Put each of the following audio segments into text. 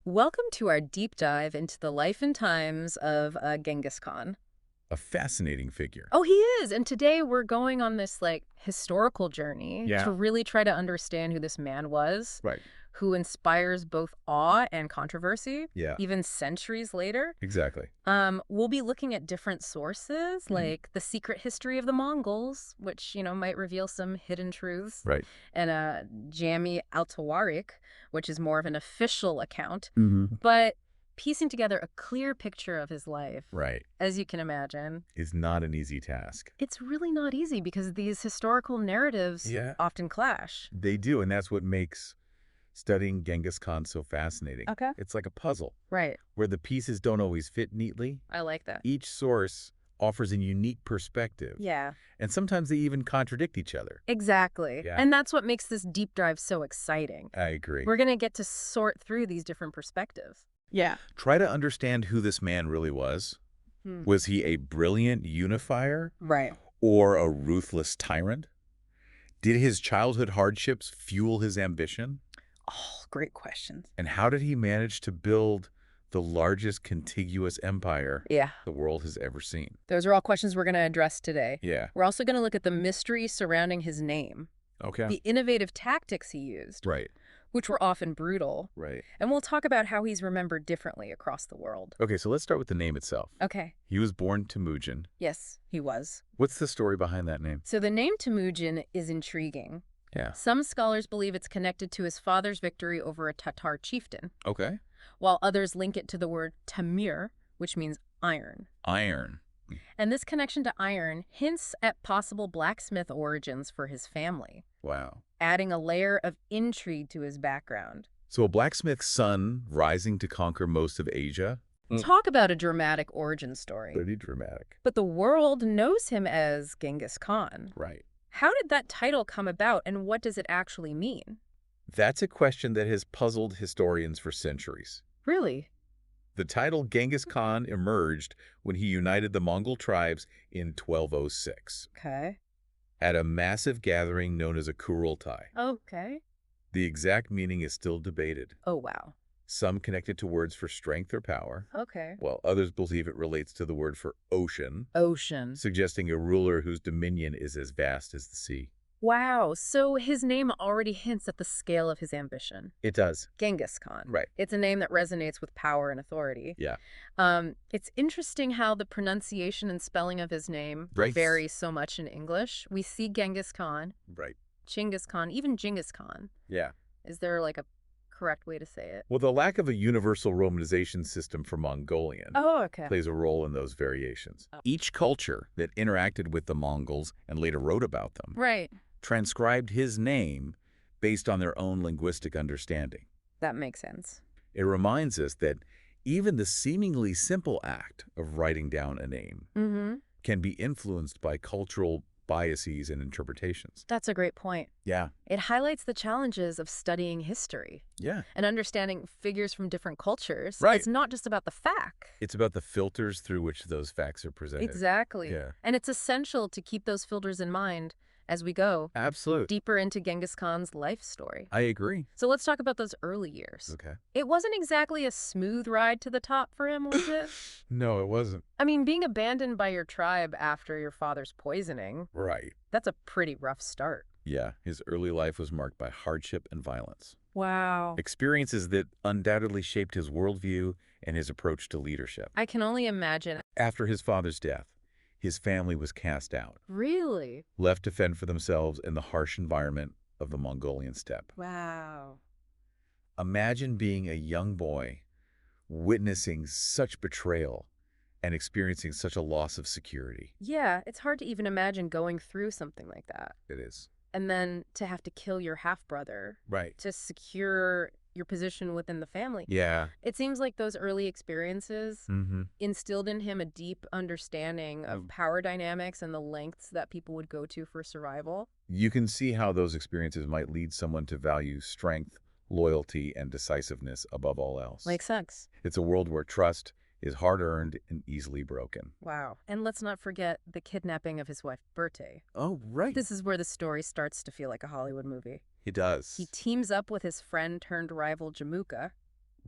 Welcome to our deep dive into the life and times of Genghis Khan. A fascinating figure. Oh, he is. And today we're going on this historical journey Yeah. to really try to understand who this man was, Right. who inspires both awe and controversy, Yeah, even centuries later. exactly. We'll be looking at different sources, Mhm. like the secret history of the Mongols, which, might reveal some hidden truths, Right. and Jami al-Tawarik, which is more of an official account, Hmm. but piecing together a clear picture of his life, Right. as you can imagine, Is not an easy task. it's really not easy because these historical narratives Yeah. often clash. They do, and that's what makes studying Genghis Khan so fascinating. Okay. It's like a puzzle Right. where the pieces don't always fit neatly. I like that. Each source offers a unique perspective, Yeah, and sometimes they even contradict each other. exactly. Yeah. And that's what makes this deep dive so exciting. I agree. We're going to get to sort through these different perspectives. Yeah. Try to understand who this man really was. Hmm. Was he a brilliant unifier Right. or a ruthless tyrant? Did his childhood hardships fuel his ambition? Oh, great questions. And how did he manage to build the largest contiguous empire Yeah. the world has ever seen? Those are all questions we're going to address today. Yeah. We're also going to look at the mystery surrounding his name, Okay. the innovative tactics he used, Right. which were often brutal, Right. and we'll talk about how he's remembered differently across the world. Okay, so let's start with the name itself. Okay. He was born Temujin. Yes, he was. What's the story behind that name? So the name Temujin is intriguing. Yeah. Some scholars believe it's connected to his father's victory over a Tatar chieftain, Okay. while others link it to the word tamir, which means iron. Iron. And this connection to iron hints at possible blacksmith origins for his family, Wow. adding a layer of intrigue to his background. So a blacksmith's son rising to conquer most of Asia? Talk about a dramatic origin story. Pretty dramatic. But the world knows him as Genghis Khan. Right. How did that title come about, and what does it actually mean? That's a question that has puzzled historians for centuries. Really? The title Genghis Khan emerged when he united the Mongol tribes in 1206 Okay. at a massive gathering known as a Kurultai. Okay. The exact meaning is still debated. Oh, wow. Some connect it to words for strength or power, Okay. while others believe it relates to the word for ocean, Ocean. suggesting a ruler whose dominion is as vast as the sea. Wow, so his name already hints at the scale of his ambition. It does. Genghis Khan. Right. It's a name that resonates with power and authority. Yeah. It's interesting how the pronunciation and spelling of his name Right. varies so much in English. We see Genghis Khan, Right. Chinggis Khan, even Genghis Khan. Yeah. Is there a correct way to say it? Well, the lack of a universal romanization system for Mongolian Oh, okay. plays a role in those variations. Oh. Each culture that interacted with the Mongols and later wrote about them Right. transcribed his name based on their own linguistic understanding. That makes sense. It reminds us that even the seemingly simple act of writing down a name Mm-hmm. can be influenced by cultural biases and interpretations. That's a great point. Yeah. It highlights the challenges of studying history Yeah. and understanding figures from different cultures. Right. It's not just about the fact. It's about the filters through which those facts are presented. Exactly. Yeah. And it's essential to keep those filters in mind as we go Absolutely. deeper into Genghis Khan's life story. I agree. So let's talk about those early years. Okay. It wasn't exactly a smooth ride to the top for him, was it? No, it wasn't. I mean, being abandoned by your tribe after your father's poisoning, Right. that's a pretty rough start. Yeah, his early life was marked by hardship and violence. Wow. Experiences that undoubtedly shaped his worldview and his approach to leadership. I can only imagine. After his father's death, his family was cast out, Really? left to fend for themselves in the harsh environment of the Mongolian steppe. Wow. Imagine being a young boy, witnessing such betrayal and experiencing such a loss of security. Yeah, it's hard to even imagine going through something like that. It is. And then to have to kill your half-brother Right. to secure your position within the family. Yeah. It seems like those early experiences Mm-hmm. instilled in him a deep understanding of power dynamics and the lengths that people would go to for survival. You can see how those experiences might lead someone to value strength, loyalty, and decisiveness above all else. Makes sense. It's a world where trust is hard-earned and easily broken. Wow. And let's not forget the kidnapping of his wife, Berthe. Oh, right. This is where the story starts to feel like a Hollywood movie. He does. He teams up with his friend-turned-rival Jamuka,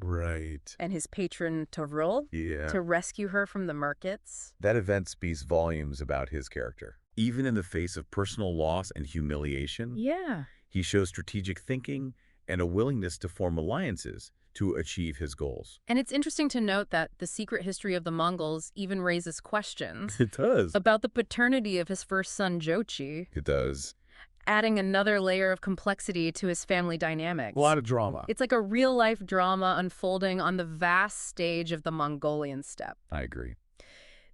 Right. and his patron Tovrul Yeah. to rescue her from the markets. That event speaks volumes about his character. Even in the face of personal loss and humiliation, Yeah. he shows strategic thinking and a willingness to form alliances to achieve his goals. And it's interesting to note that the secret history of the Mongols even raises questions It does. about the paternity of his first son, Jochi, It does. adding another layer of complexity to his family dynamics. A lot of drama. It's like a real-life drama unfolding on the vast stage of the Mongolian steppe. I agree.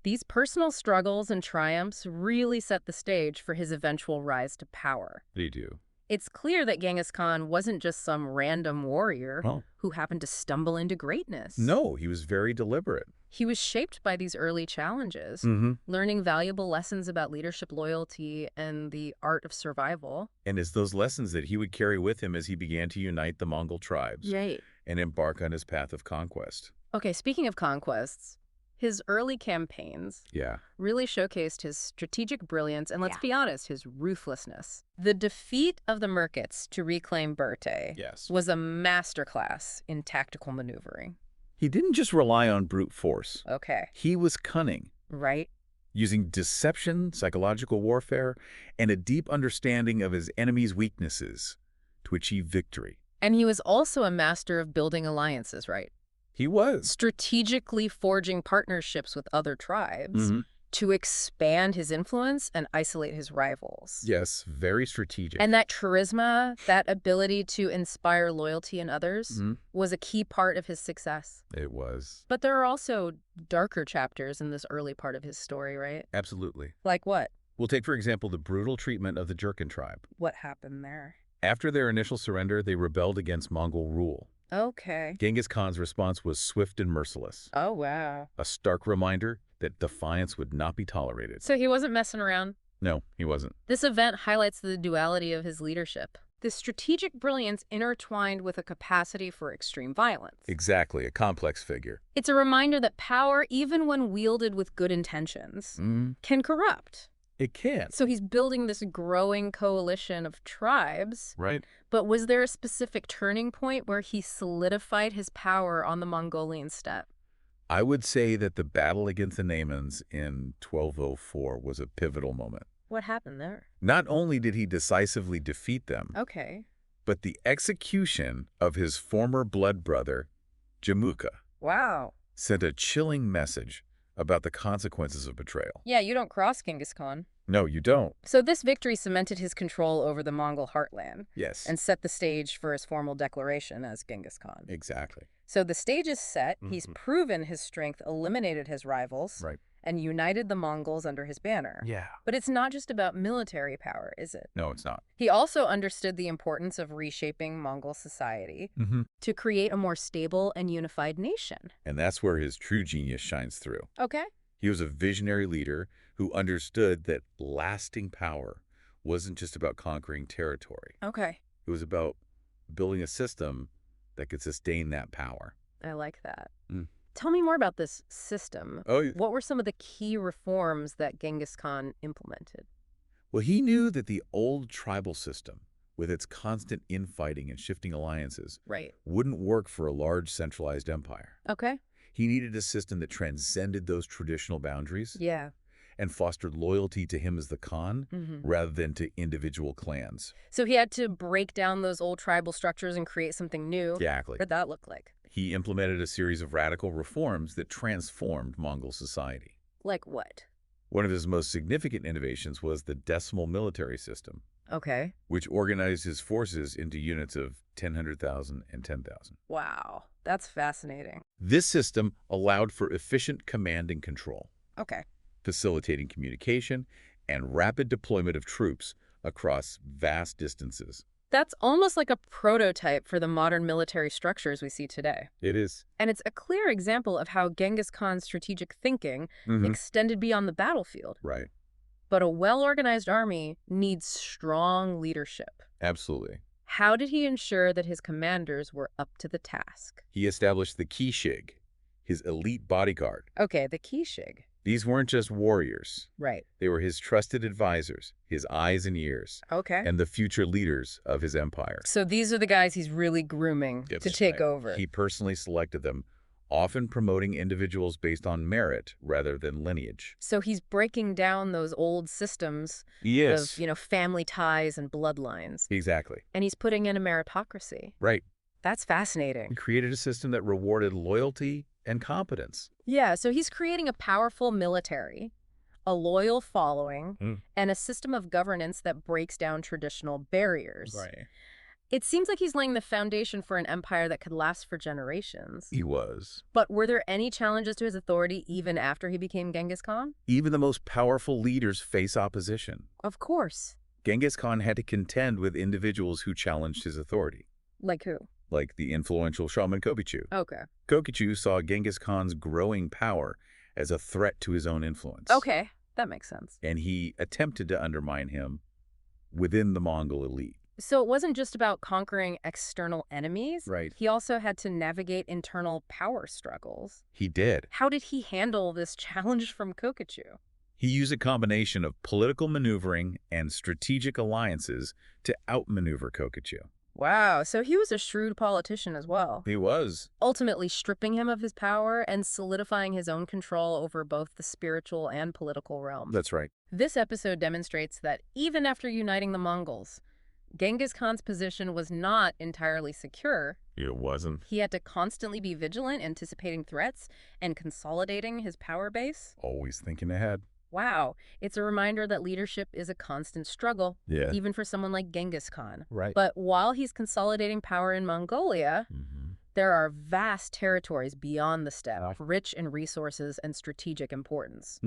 These personal struggles and triumphs really set the stage for his eventual rise to power. They do. It's clear that Genghis Khan wasn't just some random warrior Oh. who happened to stumble into greatness. No, he was very deliberate. He was shaped by these early challenges, Mm-hmm. learning valuable lessons about leadership loyalty and the art of survival. And it's those lessons that he would carry with him as he began to unite the Mongol tribes Right. and embark on his path of conquest. Okay, speaking of conquests, his early campaigns Yeah. really showcased his strategic brilliance and, let's be honest, his ruthlessness. The defeat of the Merkits to reclaim Birte Yes. was a masterclass in tactical maneuvering. He didn't just rely on brute force. Okay, He was cunning, right? using deception, psychological warfare, and a deep understanding of his enemy's weaknesses to achieve victory. And he was also a master of building alliances, right? He was. Strategically forging partnerships with other tribes to expand his influence and isolate his rivals. Yes, very strategic. And that charisma, that ability to inspire loyalty in others, was a key part of his success. It was. But there are also darker chapters in this early part of his story, right? Absolutely. Like what? We'll take, for example, the brutal treatment of the Jurchen tribe. What happened there? After their initial surrender, they rebelled against Mongol rule. Okay. Genghis Khan's response was swift and merciless, Oh, wow. a stark reminder that defiance would not be tolerated. So he wasn't messing around. No, he wasn't. This event highlights the duality of his leadership. The strategic brilliance intertwined with a capacity for extreme violence. Exactly, a complex figure. It's a reminder that power, even when wielded with good intentions, can corrupt. It can. So he's building this growing coalition of tribes. Right? But was there a specific turning point where he solidified his power on the Mongolian steppe? I would say that the battle against the Naimans in 1204 was a pivotal moment. What happened there? Not only did he decisively defeat them, Okay. but the execution of his former blood brother, Jamuka, Wow. sent a chilling message about the consequences of betrayal. Yeah, you don't cross Genghis Khan. No, you don't. So this victory cemented his control over the Mongol heartland Yes. and set the stage for his formal declaration as Genghis Khan. Exactly. So the stage is set. He's proven his strength, eliminated his rivals, Right. and united the Mongols under his banner. Yeah. But it's not just about military power, is it? No, it's not. He also understood the importance of reshaping Mongol society to create a more stable and unified nation. And that's where his true genius shines through. Okay. He was a visionary leader who understood that lasting power wasn't just about conquering territory. Okay. It was about building a system that could sustain that power. I like that. Mm. Tell me more about this system. Oh, What were some of the key reforms that Genghis Khan implemented? well, he knew that the old tribal system, with its constant infighting and shifting alliances, Right. wouldn't work for a large centralized empire. Okay. He needed a system that transcended those traditional boundaries Yeah. and fostered loyalty to him as the Khan rather than to individual clans. So he had to break down those old tribal structures and create something new. Exactly. What did that look like? He implemented a series of radical reforms that transformed Mongol society. Like what? One of his most significant innovations was the decimal military system, Okay. which organized his forces into units of 10, 100,000, and 10,000. Wow. That's fascinating. This system allowed for efficient command and control, Okay. facilitating communication and rapid deployment of troops across vast distances. That's almost like a prototype for the modern military structures we see today. It is. And it's a clear example of how Genghis Khan's strategic thinking extended beyond the battlefield. Right. But a well-organized army needs strong leadership. Absolutely. How did he ensure that his commanders were up to the task? He established the Kishig, his elite bodyguard. Okay, the Kishig. These weren't just warriors. Right. They were his trusted advisors, his eyes and ears, Okay. and the future leaders of his empire. So these are the guys he's really grooming to take over. He personally selected them, often promoting individuals based on merit rather than lineage. So he's breaking down those old systems Yes. of, family ties and bloodlines. Exactly. And he's putting in a meritocracy. Right. That's fascinating. He created a system that rewarded loyalty and competence. Yeah, so he's creating a powerful military, a loyal following, and a system of governance that breaks down traditional barriers. Right. It seems like he's laying the foundation for an empire that could last for generations. He was. But were there any challenges to his authority even after he became Genghis Khan? Even the most powerful leaders face opposition. Of course. Genghis Khan had to contend with individuals who challenged his authority, Like who? like the influential shaman Kokichu. Okay. Kokichu saw Genghis Khan's growing power as a threat to his own influence. Okay, that makes sense. And he attempted to undermine him within the Mongol elite. So it wasn't just about conquering external enemies. Right. He also had to navigate internal power struggles. He did. How did he handle this challenge from Kokichu? He used a combination of political maneuvering and strategic alliances to outmaneuver Kokichu. Wow, so he was a shrewd politician as well, He was. ultimately stripping him of his power and solidifying his own control over both the spiritual and political realm. That's right. This episode demonstrates that even after uniting the Mongols, Genghis Khan's position was not entirely secure. It wasn't. He had to constantly be vigilant, anticipating threats, and consolidating his power base. Always thinking ahead. Wow, it's a reminder that leadership is a constant struggle, Yeah. even for someone like Genghis Khan. Right. But while he's consolidating power in Mongolia, there are vast territories beyond the steppe, rich in resources and strategic importance.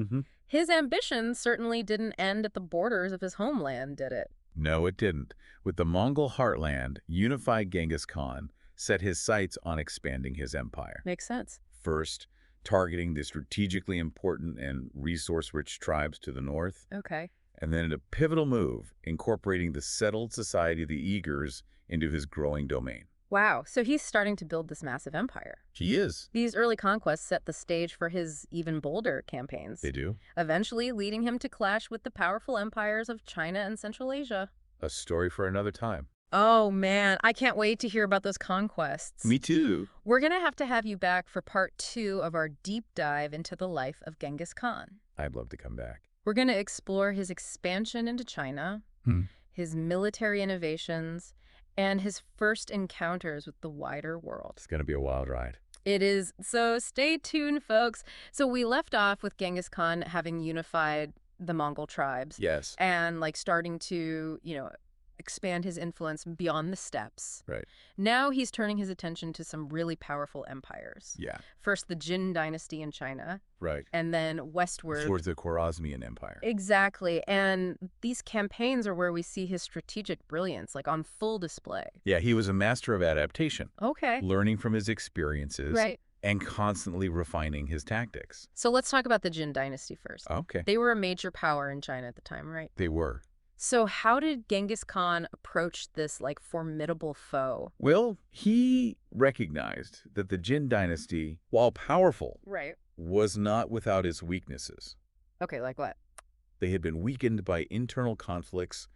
His ambition certainly didn't end at the borders of his homeland, did it? No, it didn't. With the Mongol heartland, unified Genghis Khan set his sights on expanding his empire. Makes sense. First, targeting the strategically important and resource-rich tribes to the north, Okay. and then in a pivotal move, incorporating the settled society of the Uyghurs into his growing domain. Wow, so he's starting to build this massive empire. He is. These early conquests set the stage for his even bolder campaigns, They do. eventually leading him to clash with the powerful empires of China and Central Asia. A story for another time. Oh man, I can't wait to hear about those conquests. Me too. We're going to have you back for part 2 of our deep dive into the life of Genghis Khan. I'd love to come back. We're going to explore his expansion into China, his military innovations, and his first encounters with the wider world. It's going to be a wild ride. It is. So stay tuned, folks. So we left off with Genghis Khan having unified the Mongol tribes. Yes. And starting to, expand his influence beyond the steppes. Right. Now he's turning his attention to some really powerful empires. Yeah. First, the Jin dynasty in China. Right. And then westward. Towards the Khwarezmian Empire. Exactly. And these campaigns are where we see his strategic brilliance, on full display. Yeah, he was a master of adaptation. Okay. Learning from his experiences. Right. And constantly refining his tactics. So let's talk about the Jin dynasty first. Okay. They were a major power in China at the time, right? They were. So how did Genghis Khan approach this, formidable foe? Well, he recognized that the Jin dynasty, while powerful, Right. was not without its weaknesses. Okay, like what? They had been weakened by internal conflicts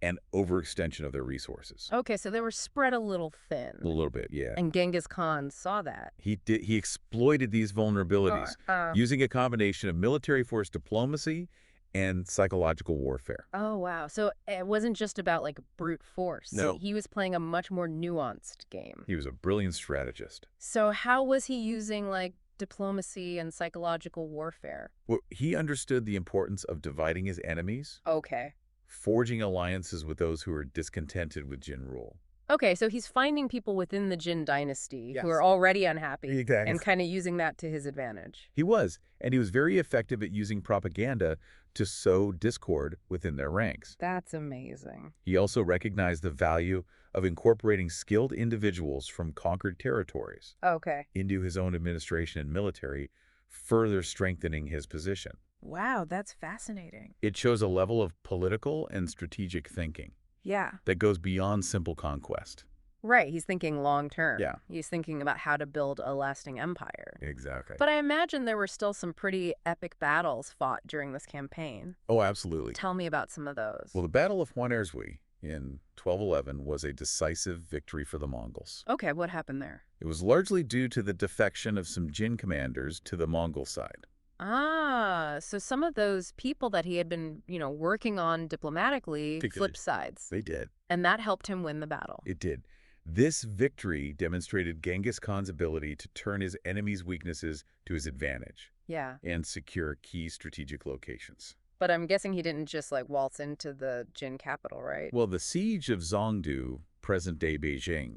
and overextension of their resources. Okay, so they were spread a little thin. A little bit, yeah. And Genghis Khan saw that. He exploited these vulnerabilities using a combination of military force diplomacy and psychological warfare. Oh, wow. So it wasn't just about, brute force. No. He was playing a much more nuanced game. He was a brilliant strategist. So how was he using, diplomacy and psychological warfare? Well, he understood the importance of dividing his enemies, Okay. forging alliances with those who are discontented with Jin rule. Okay, so he's finding people within the Jin dynasty Yes. who are already unhappy Exactly. and kind of using that to his advantage. He was, and he was very effective at using propaganda to sow discord within their ranks. That's amazing. He also recognized the value of incorporating skilled individuals from conquered territories Okay. into his own administration and military, further strengthening his position. Wow, that's fascinating. It shows a level of political and strategic thinking Yeah. that goes beyond simple conquest. Right, he's thinking long term. Yeah. He's thinking about how to build a lasting empire. Exactly. But I imagine there were still some pretty epic battles fought during this campaign. Oh, absolutely. Tell me about some of those. Well, the Battle of Juanerzui in 1211 was a decisive victory for the Mongols. Okay, what happened there? It was largely due to the defection of some Jin commanders to the Mongol side. Ah, so some of those people that he had been, working on diplomatically flipped sides. They did. And that helped him win the battle. It did. This victory demonstrated Genghis Khan's ability to turn his enemies' weaknesses to his advantage. Yeah. And secure key strategic locations. But I'm guessing he didn't just, waltz into the Jin capital, right? Well, the siege of Zhongdu, present-day Beijing,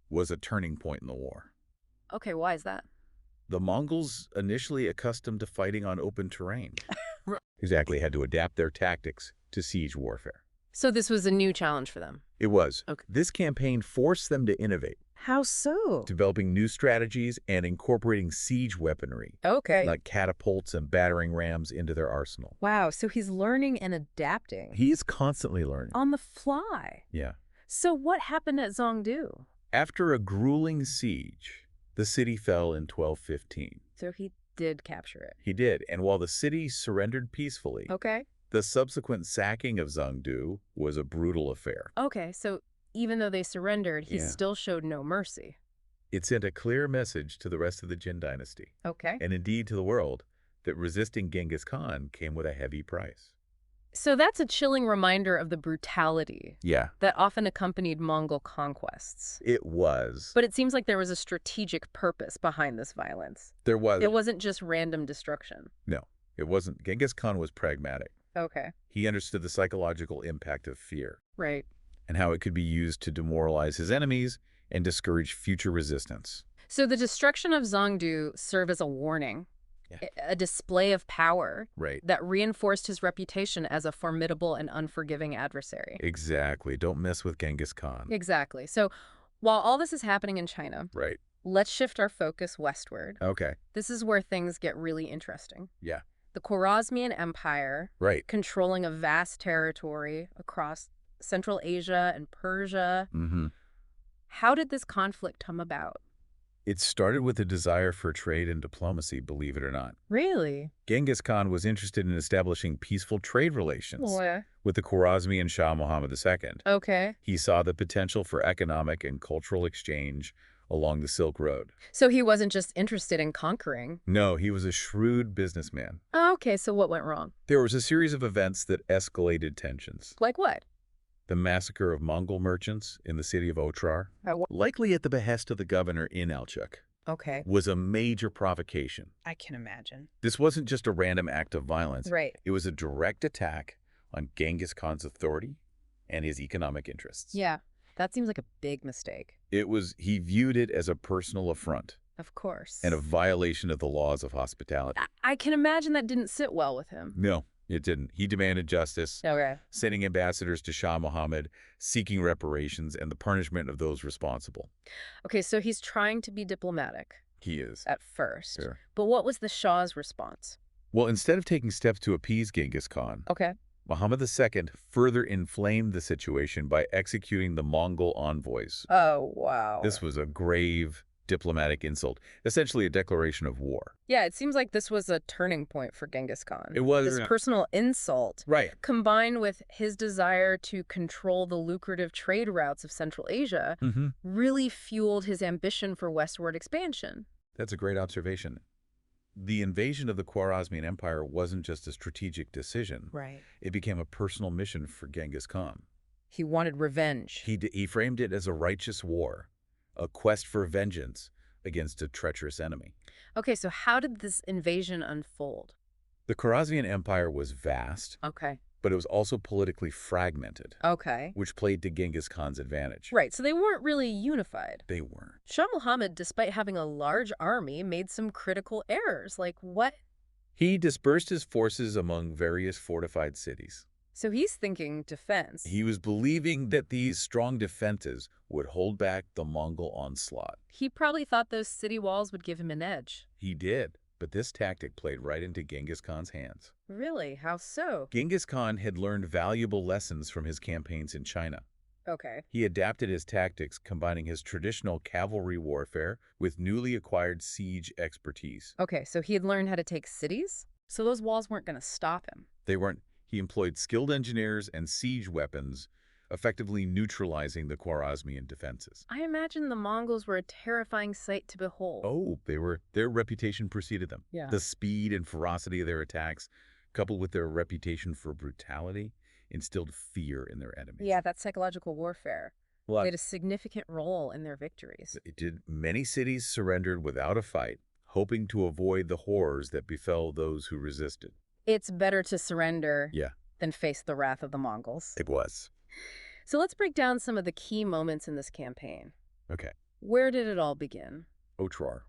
was a turning point in the war. Okay, why is that? The Mongols, initially accustomed to fighting on open terrain, exactly had to adapt their tactics to siege warfare. So this was a new challenge for them? It was. Okay. This campaign forced them to innovate. How so? Developing new strategies and incorporating siege weaponry. Okay. Like catapults and battering rams into their arsenal. Wow, so he's learning and adapting. He is constantly learning. On the fly. Yeah. So what happened at Zhongdu? After a grueling siege, the city fell in 1215. So he did capture it. He did, and while the city surrendered peacefully, Okay. the subsequent sacking of Zhongdu was a brutal affair. Okay, so even though they surrendered, he still showed no mercy. It sent a clear message to the rest of the Jin dynasty, Okay. and indeed to the world, that resisting Genghis Khan came with a heavy price. So that's a chilling reminder of the brutality that often accompanied Mongol conquests. It was. But it seems like there was a strategic purpose behind this violence. There was. It wasn't just random destruction. No, it wasn't. Genghis Khan was pragmatic. Okay. He understood the psychological impact of fear. Right. And how it could be used to demoralize his enemies and discourage future resistance. So the destruction of Zhongdu served as a warning, a display of power that reinforced his reputation as a formidable and unforgiving adversary. Exactly. Don't mess with Genghis Khan. Exactly. So while all this is happening in China, let's shift our focus westward. Okay. This is where things get really interesting. Yeah. The Khwarezmian Empire, controlling a vast territory across Central Asia and Persia. How did this conflict come about? It started with a desire for trade and diplomacy, believe it or not. Really? Genghis Khan was interested in establishing peaceful trade relations with the Khwarezmian Shah Muhammad II. Okay. He saw the potential for economic and cultural exchange along the Silk Road. So he wasn't just interested in conquering? No, he was a shrewd businessman. Okay, so what went wrong? There was a series of events that escalated tensions. Like what? The massacre of Mongol merchants in the city of Otrar, likely at the behest of the governor Inalchuk, was a major provocation. I can imagine. This wasn't just a random act of violence. Right. It was a direct attack on Genghis Khan's authority and his economic interests. Yeah, that seems like a big mistake. He viewed it as a personal affront. Of course. And a violation of the laws of hospitality. I can imagine that didn't sit well with him. No. It didn't. He demanded justice, sending ambassadors to Shah Muhammad, seeking reparations, and the punishment of those responsible. Okay, so he's trying to be diplomatic. He is. At first. Sure. But what was the Shah's response? Well, instead of taking steps to appease Genghis Khan, Muhammad II further inflamed the situation by executing the Mongol envoys. Oh, wow. This was a grave diplomatic insult, essentially a declaration of war. Yeah, it seems like this was a turning point for Genghis Khan. It was. This personal insult, combined with his desire to control the lucrative trade routes of Central Asia, really fueled his ambition for westward expansion. That's a great observation. The invasion of the Khwarezmian Empire wasn't just a strategic decision. It became a personal mission for Genghis Khan. He wanted revenge. He framed it as a righteous war. A quest for vengeance against a treacherous enemy. Okay, so how did this invasion unfold? The Khwarezmian Empire was vast, but it was also politically fragmented, which played to Genghis Khan's advantage. Right, so they weren't really unified. They weren't. Shah Muhammad, despite having a large army, made some critical errors. Like what? He dispersed his forces among various fortified cities. So he's thinking defense. He was believing that these strong defenses would hold back the Mongol onslaught. He probably thought those city walls would give him an edge. He did, but this tactic played right into Genghis Khan's hands. Really? How so? Genghis Khan had learned valuable lessons from his campaigns in China. Okay. He adapted his tactics, combining his traditional cavalry warfare with newly acquired siege expertise. Okay, so he had learned how to take cities? So those walls weren't going to stop him. They weren't. He employed skilled engineers and siege weapons, effectively neutralizing the Khwarezmian defenses. I imagine the Mongols were a terrifying sight to behold. Oh, their reputation preceded them. Yeah. The speed and ferocity of their attacks, coupled with their reputation for brutality, instilled fear in their enemies. Yeah, that psychological warfare Well, played a significant role in their victories. it did. Many cities surrendered without a fight, hoping to avoid the horrors that befell those who resisted. It's better to surrender Yeah, than face the wrath of the Mongols. it was. So let's break down some of the key moments in this campaign. Okay. Where did it all begin? Otrar,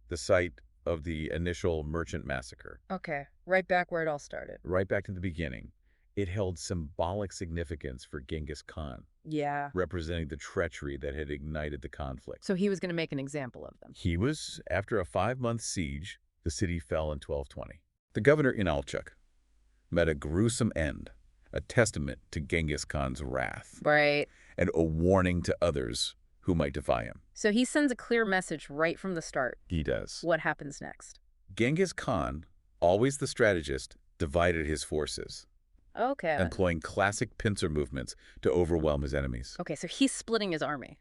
the site of the initial merchant massacre. Okay, right back where it all started. Right back to the beginning, it held symbolic significance for Genghis Khan, Yeah. representing the treachery that had ignited the conflict. So he was going to make an example of them. After a 5-month siege, the city fell in 1220. The governor Inalchuk met a gruesome end, a testament to Genghis Khan's wrath, Right. and a warning to others who might defy him. So he sends a clear message right from the start. He does. What happens next? Genghis Khan, always the strategist, divided his forces, Okay. employing classic pincer movements to overwhelm his enemies. Okay, so he's splitting his army,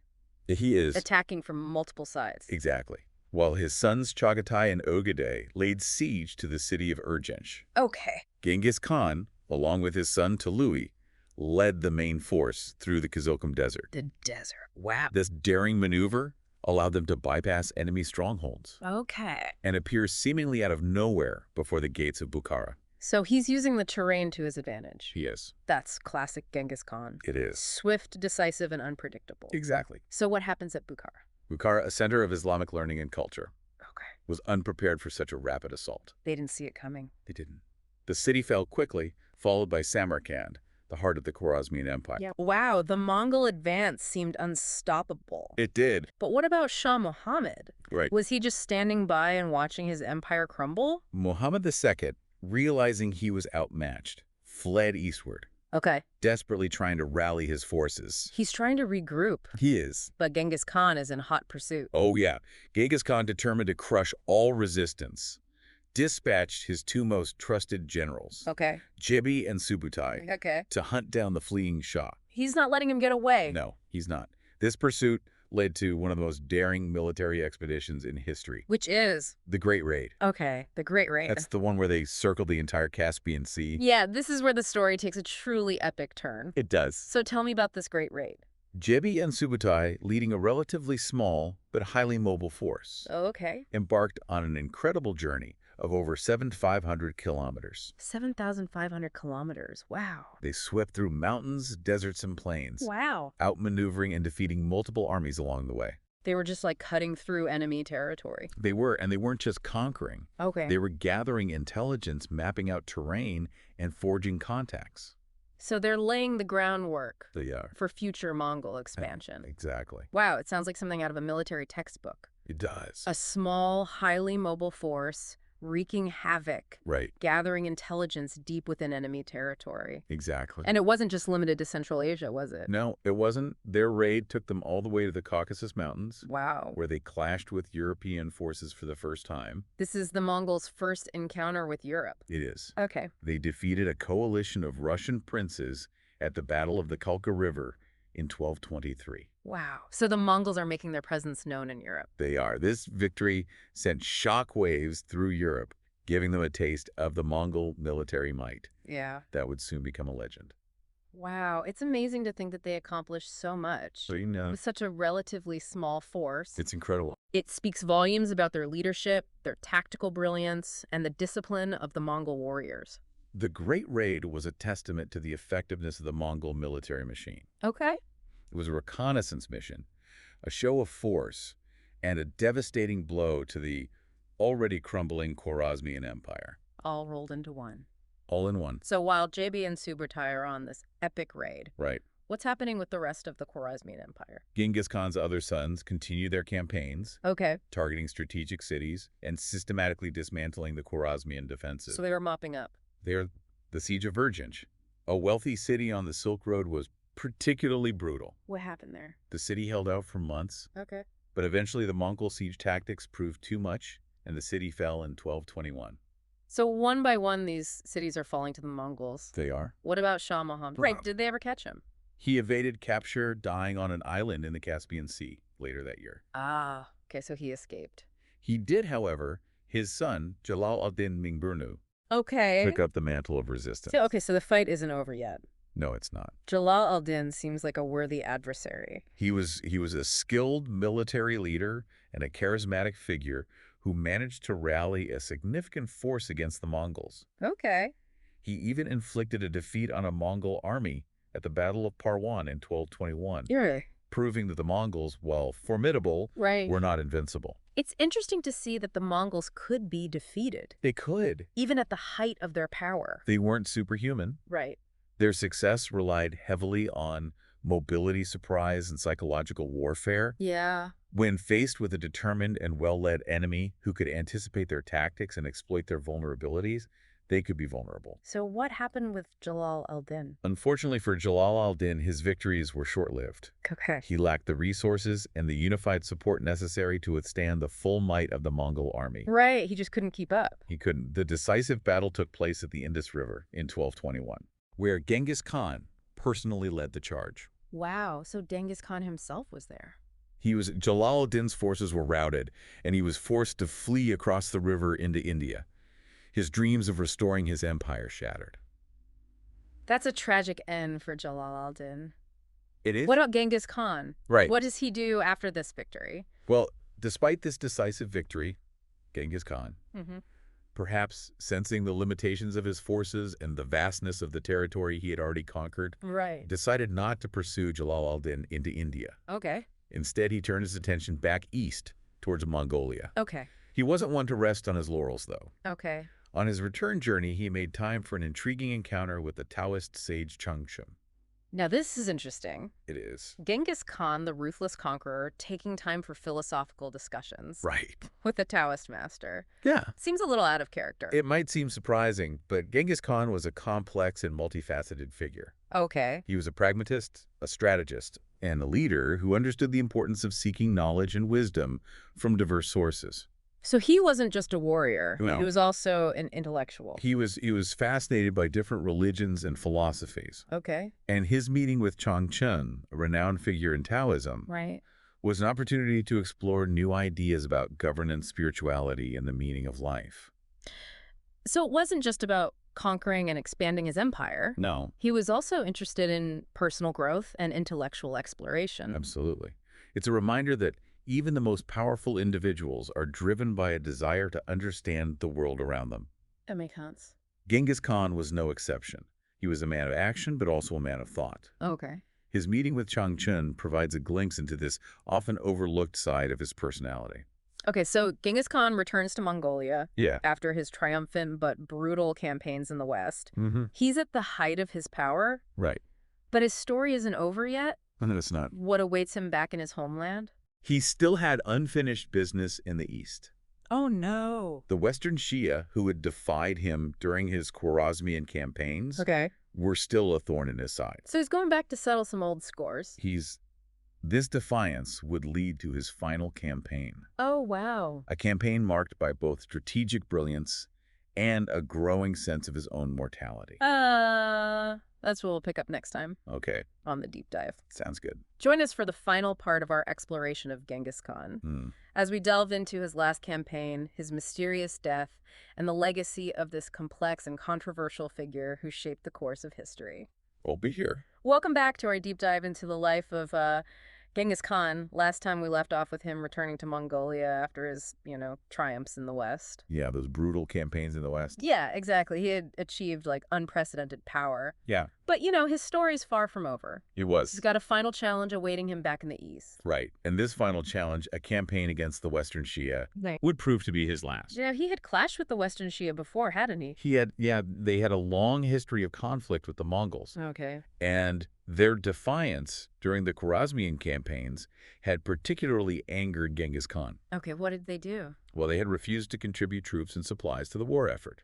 He is. attacking from multiple sides. Exactly. While his sons Chagatai and Ogedei laid siege to the city of Urgench. Okay. Genghis Khan, along with his son Tului, led the main force through the Kizilkum Desert. The desert. Wow. This daring maneuver allowed them to bypass enemy strongholds Okay. and appear seemingly out of nowhere before the gates of Bukhara. So he's using the terrain to his advantage. He is. That's classic Genghis Khan. It is. Swift, decisive, and unpredictable. Exactly. So what happens at Bukhara? Bukhara, a center of Islamic learning and culture, Okay. was unprepared for such a rapid assault. They didn't see it coming. They didn't. The city fell quickly, followed by Samarkand, the heart of the Khwarezmian Empire. Yeah. Wow, the Mongol advance seemed unstoppable. It did. But what about Shah Muhammad? Right. Was he just standing by and watching his empire crumble? Muhammad II, realizing he was outmatched, fled eastward, Okay. desperately trying to rally his forces. He's trying to regroup, He is. but Genghis Khan is in hot pursuit. Oh, yeah. Genghis Khan, determined to crush all resistance, dispatched his two most trusted generals, Okay. Jibi and Subutai, Okay. to hunt down the fleeing Shah. He's not letting him get away. No, he's not. This pursuit led to one of the most daring military expeditions in history, Which is? the Great Raid. Okay, the Great Raid. That's the one where they circled the entire Caspian Sea. Yeah, this is where the story takes a truly epic turn. It does. So tell me about this Great Raid. Jibi and Subutai, leading a relatively small but highly mobile force, Okay. embarked on an incredible journey of over 7,500 kilometers. 7,500 kilometers. Wow. They swept through mountains, deserts, and plains, Wow. outmaneuvering and defeating multiple armies along the way. They were just like cutting through enemy territory. They were, and they weren't just conquering. Okay. They were gathering intelligence, mapping out terrain, and forging contacts. So they're laying the groundwork They are. for future Mongol expansion. Exactly. Wow, it sounds like something out of a military textbook. It does. A small, highly mobile force wreaking havoc, Right. gathering intelligence deep within enemy territory. Exactly. And it wasn't just limited to Central Asia, was it? No, it wasn't. Their raid took them all the way to the Caucasus Mountains, Wow. where they clashed with European forces for the first time. This is the Mongols' first encounter with Europe. It is. Okay. They defeated a coalition of Russian princes at the Battle of the Kalka River in 1223. Wow. So the Mongols are making their presence known in Europe. They are. This victory sent shockwaves through Europe, giving them a taste of the Mongol military might Yeah. that would soon become a legend. Wow. It's amazing to think that they accomplished so much So, you know, with such a relatively small force. it's incredible. It speaks volumes about their leadership, their tactical brilliance, and the discipline of the Mongol warriors. The Great Raid was a testament to the effectiveness of the Mongol military machine. Okay. It was a reconnaissance mission, a show of force, and a devastating blow to the already crumbling Khwarezmian Empire. All rolled into one. All in one. So while JB and Subutai are on this epic raid, Right. what's happening with the rest of the Khwarezmian Empire? Genghis Khan's other sons continue their campaigns, Okay. targeting strategic cities and systematically dismantling the Khwarezmian defenses. So they were mopping up. The siege of Urgench, a wealthy city on the Silk Road, was particularly brutal. What happened there? The city held out for months, Okay. but eventually the Mongol siege tactics proved too much, and the city fell in 1221. So one by one, these cities are falling to the Mongols. They are. What about Shah Muhammad? Right, did they ever catch him? He evaded capture, dying on an island in the Caspian Sea later that year. Ah, okay, so he escaped. He did, however, his son, Jalal ad-Din Mingburnu, Okay. took up the mantle of resistance. So the fight isn't over yet. No, it's not. Jalal al-Din seems like a worthy adversary. He was a skilled military leader and a charismatic figure who managed to rally a significant force against the Mongols. Okay. He even inflicted a defeat on a Mongol army at the Battle of Parwan in 1221, Really? proving that the Mongols, while formidable, Right. were not invincible. It's interesting to see that the Mongols could be defeated, They could. even at the height of their power. They weren't superhuman. Right. Their success relied heavily on mobility, surprise, and psychological warfare. Yeah. When faced with a determined and well-led enemy who could anticipate their tactics and exploit their vulnerabilities, they could be vulnerable. So what happened with Jalal al-Din? Unfortunately for Jalal al-Din, his victories were short-lived. Okay. He lacked the resources and the unified support necessary to withstand the full might of the Mongol army. Right, he just couldn't keep up. He couldn't. The decisive battle took place at the Indus River in 1221, where Genghis Khan personally led the charge. Wow, so Genghis Khan himself was there. Jalal ad-Din's forces were routed, and he was forced to flee across the river into India. His dreams of restoring his empire shattered. That's a tragic end for Jalal al-Din. It is? What about Genghis Khan? Right. What does he do after this victory? Well, despite this decisive victory, Genghis Khan, Mm-hmm. perhaps sensing the limitations of his forces and the vastness of the territory he had already conquered, Right. decided not to pursue Jalal al-Din into India. Okay. Instead, he turned his attention back east towards Mongolia. Okay. He wasn't one to rest on his laurels, though. Okay. On his return journey, he made time for an intriguing encounter with the Taoist sage Changchun. Now this is interesting. It is. Genghis Khan, the ruthless conqueror, taking time for philosophical discussions Right. with the Taoist master. Yeah. Seems a little out of character. It might seem surprising, but Genghis Khan was a complex and multifaceted figure. Okay. He was a pragmatist, a strategist, and a leader who understood the importance of seeking knowledge and wisdom from diverse sources. So he wasn't just a warrior. No. He was also an intellectual. He was fascinated by different religions and philosophies. Okay. And his meeting with Changchun, a renowned figure in Taoism, Right. was an opportunity to explore new ideas about governance, spirituality, and the meaning of life. So it wasn't just about conquering and expanding his empire. No. He was also interested in personal growth and intellectual exploration. Absolutely. It's a reminder that even the most powerful individuals are driven by a desire to understand the world around them. That makes sense. Genghis Khan was no exception. He was a man of action, but also a man of thought. Okay. His meeting with Changchun provides a glimpse into this often overlooked side of his personality. Okay, so Genghis Khan returns to Mongolia Yeah. after his triumphant but brutal campaigns in the West. Mm-hmm. He's at the height of his power, Right. but his story isn't over yet. No, it's not. What awaits him back in his homeland? He still had unfinished business in the East. Oh, no. The Western Shia, who had defied him during his Khwarezmian campaigns, Okay. were still a thorn in his side. So he's going back to settle some old scores. This defiance would lead to his final campaign, Oh, wow. a campaign marked by both strategic brilliance and a growing sense of his own mortality. That's what we'll pick up next time Okay, on the deep dive. sounds good. Join us for the final part of our exploration of Genghis Khan, as we delve into his last campaign, his mysterious death, and the legacy of this complex and controversial figure who shaped the course of history. We'll be here. Welcome back to our deep dive into the life of Genghis Khan. Last time we left off with him returning to Mongolia after his, triumphs in the West. Yeah, those brutal campaigns in the West. Yeah, exactly. He had achieved, unprecedented power. Yeah, But, his story's far from over. it was. He's got a final challenge awaiting him back in the East. Right, and this final challenge, a campaign against the Western Shia, Right. would prove to be his last. Yeah, he had clashed with the Western Shia before, hadn't he? They had a long history of conflict with the Mongols. Okay. And their defiance during the Khwarezmian campaigns had particularly angered Genghis Khan. Okay, what did they do? Well, they had refused to contribute troops and supplies to the war effort.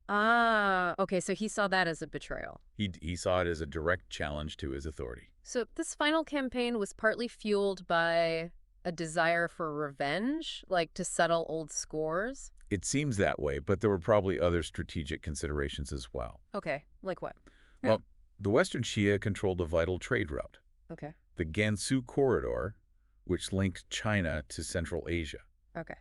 Ah, okay, so he saw that as a betrayal. He saw it as a direct challenge to his authority. So this final campaign was partly fueled by a desire for revenge, like to settle old scores? It seems that way, but there were probably other strategic considerations as well. Okay, like what? Well, the Western Shia controlled a vital trade route, Okay, the Gansu Corridor, which linked China to Central Asia. okay.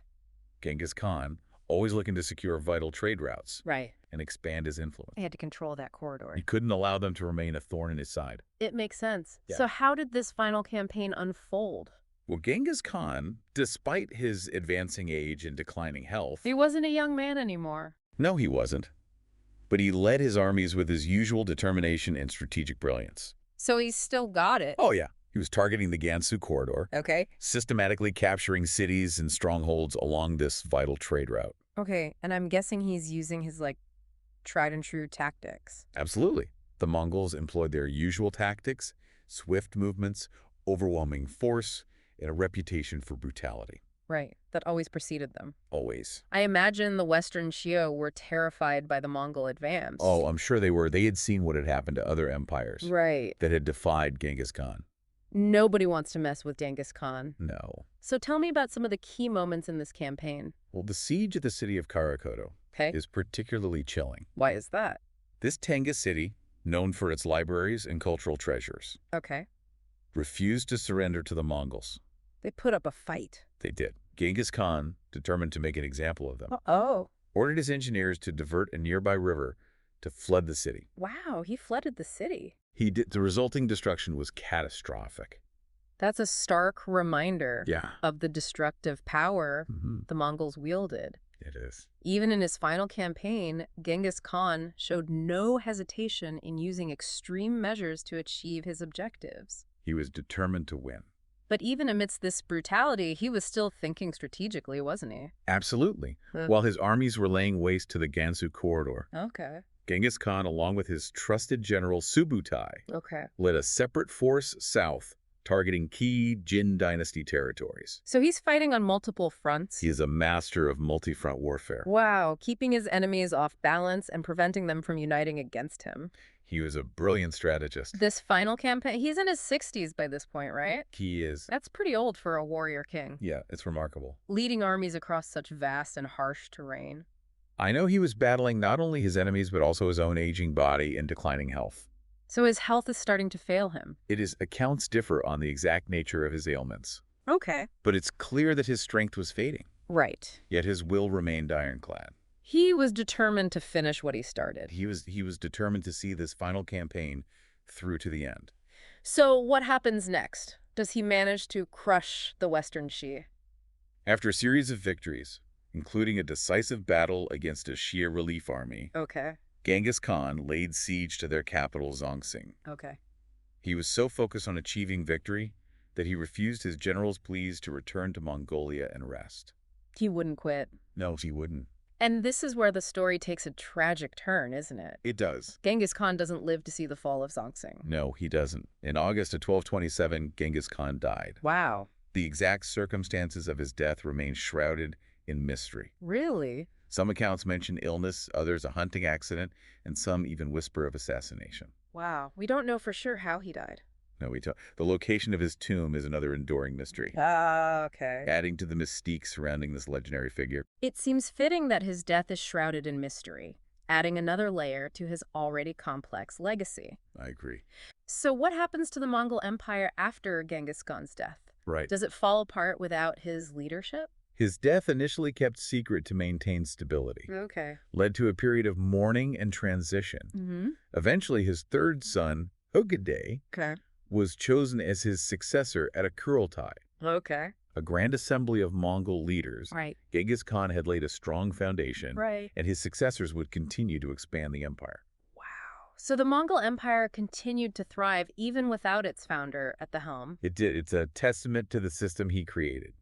Genghis Khan, always looking to secure vital trade routes Right. and expand his influence. He had to control that corridor. He couldn't allow them to remain a thorn in his side. It makes sense. Yeah. So how did this final campaign unfold? Well, Genghis Khan, despite his advancing age and declining health... He wasn't a young man anymore. No, he wasn't. But he led his armies with his usual determination and strategic brilliance. So he's still got it. Oh, yeah. He was targeting the Gansu Corridor, Okay. systematically capturing cities and strongholds along this vital trade route. Okay, and I'm guessing he's using his, tried and true tactics. Absolutely. The Mongols employed their usual tactics, swift movements, overwhelming force, and a reputation for brutality. Right, that always preceded them. Always. I imagine the Western Shia were terrified by the Mongol advance. Oh, I'm sure they were. They had seen what had happened to other empires Right. that had defied Genghis Khan. Nobody wants to mess with Genghis Khan. No. So tell me about some of the key moments in this campaign. Well, the siege of the city of Karakoto Okay. is particularly chilling. Why is that? This Tenga city, known for its libraries and cultural treasures, Okay. refused to surrender to the Mongols. They put up a fight. They did. Genghis Khan, determined to make an example of them, Oh. ordered his engineers to divert a nearby river to flood the city. Wow, he flooded the city. The resulting destruction was catastrophic. That's a stark reminder Yeah. of the destructive power the Mongols wielded. It is. Even in his final campaign, Genghis Khan showed no hesitation in using extreme measures to achieve his objectives. He was determined to win. But even amidst this brutality, he was still thinking strategically, wasn't he? Absolutely. While his armies were laying waste to the Gansu Corridor, Okay. Genghis Khan, along with his trusted general Subutai, Okay. led a separate force south, targeting key Jin dynasty territories. So he's fighting on multiple fronts? He is a master of multi-front warfare. Wow, keeping his enemies off balance and preventing them from uniting against him. He was a brilliant strategist. This final campaign, he's in his 60s by this point, right? He is. That's pretty old for a warrior king. Yeah, it's remarkable. Leading armies across such vast and harsh terrain. I know he was battling not only his enemies, but also his own aging body and declining health. So his health is starting to fail him. Accounts differ on the exact nature of his ailments. Okay. But it's clear that his strength was fading. Right. Yet his will remained ironclad. He was determined to finish what he started. He was determined to see this final campaign through to the end. So what happens next? Does he manage to crush the Western Shia? After a series of victories, including a decisive battle against a Shia relief army, Okay. Genghis Khan laid siege to their capital, Zongxing. Okay. He was so focused on achieving victory that he refused his general's pleas to return to Mongolia and rest. He wouldn't quit. No, he wouldn't. And this is where the story takes a tragic turn, isn't it? It does. Genghis Khan doesn't live to see the fall of Zongxing. No, he doesn't. In August of 1227, Genghis Khan died. Wow. The exact circumstances of his death remain shrouded in mystery. Really? Some accounts mention illness, others a hunting accident, and some even whisper of assassination. Wow. We don't know for sure how he died. No, the location of his tomb is another enduring mystery, Okay. adding to the mystique surrounding this legendary figure. It seems fitting that his death is shrouded in mystery, adding another layer to his already complex legacy. I agree. So what happens to the Mongol Empire after Genghis Khan's death? Right. Does it fall apart without his leadership? His death, initially kept secret to maintain stability, Okay. led to a period of mourning and transition. Eventually, his third son, Hugade, Okay. was chosen as his successor at a Kurultai, Okay. a grand assembly of Mongol leaders. Right. Genghis Khan had laid a strong foundation, Right. and his successors would continue to expand the empire. Wow. So the Mongol Empire continued to thrive even without its founder at the helm. It did. It's a testament to the system he created.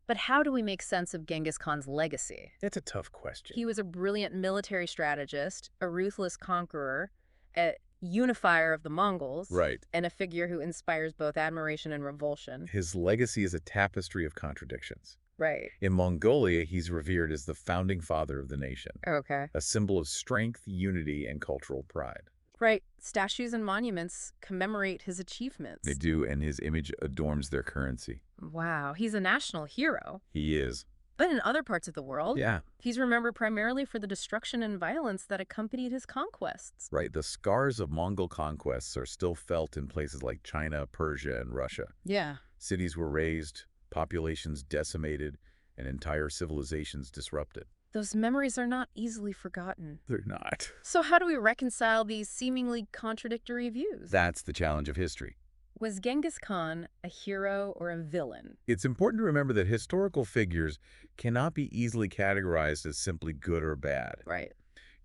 But how do we make sense of Genghis Khan's legacy? That's a tough question. He was a brilliant military strategist, a ruthless conqueror, a unifier of the Mongols, Right. and a figure who inspires both admiration and revulsion. His legacy is a tapestry of contradictions. Right. In Mongolia, he's revered as the founding father of the nation, Okay. a symbol of strength, unity, and cultural pride. Right. Statues and monuments commemorate his They achievements. do, and his image adorns their currency. Wow, he's a national hero. He is. But in other parts of the world, Yeah. he's remembered primarily for the destruction and violence that accompanied his conquests. Right. The scars of Mongol conquests are still felt in places like China, Persia, and Russia. Yeah. Cities were razed, populations decimated, and entire civilizations disrupted. Those memories are not easily forgotten. They're not. So how do we reconcile these seemingly contradictory views? That's the challenge of history. Was Genghis Khan a hero or a villain? It's important to remember that historical figures cannot be easily categorized as simply good or bad. Right.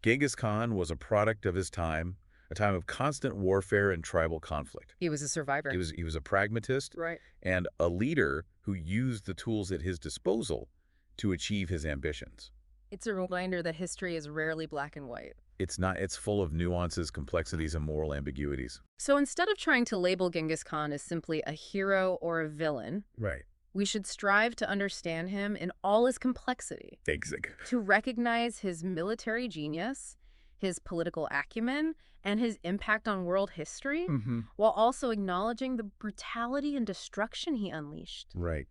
Genghis Khan was a product of his time, a time of constant warfare and tribal conflict. He was a survivor. He was a pragmatist Right. and a leader who used the tools at his disposal to achieve his ambitions. It's a reminder that history is rarely black and white. It's not. It's full of nuances, complexities, and moral ambiguities. So instead of trying to label Genghis Khan as simply a hero or a villain, Right. we should strive to understand him in all his complexity, Exactly. to recognize his military genius, his political acumen, and his impact on world history, while also acknowledging the brutality and destruction he unleashed. Right.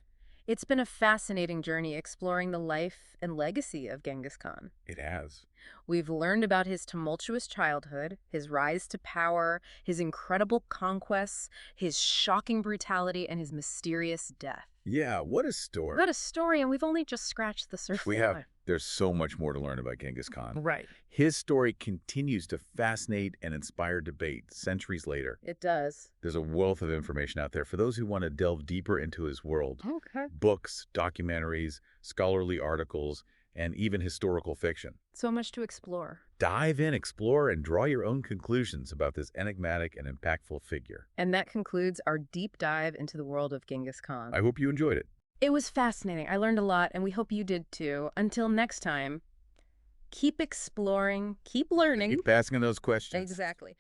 It's been a fascinating journey exploring the life and legacy of Genghis Khan. It has. We've learned about his tumultuous childhood, his rise to power, his incredible conquests, his shocking brutality, and his mysterious death. Yeah, what a story. What a story, and we've only just scratched the surface. We have. There's so much more to learn about Genghis Khan. Right. His story continues to fascinate and inspire debate centuries later. It does. There's a wealth of information out there for those who want to delve deeper into his world. Okay. Books, documentaries, scholarly articles, and even historical fiction. So much to explore. Dive in, explore, and draw your own conclusions about this enigmatic and impactful figure. And that concludes our deep dive into the world of Genghis Khan. I hope you enjoyed it. It was fascinating. I learned a lot, and we hope you did too. Until next time, keep exploring, keep learning. Keep asking those questions. Exactly.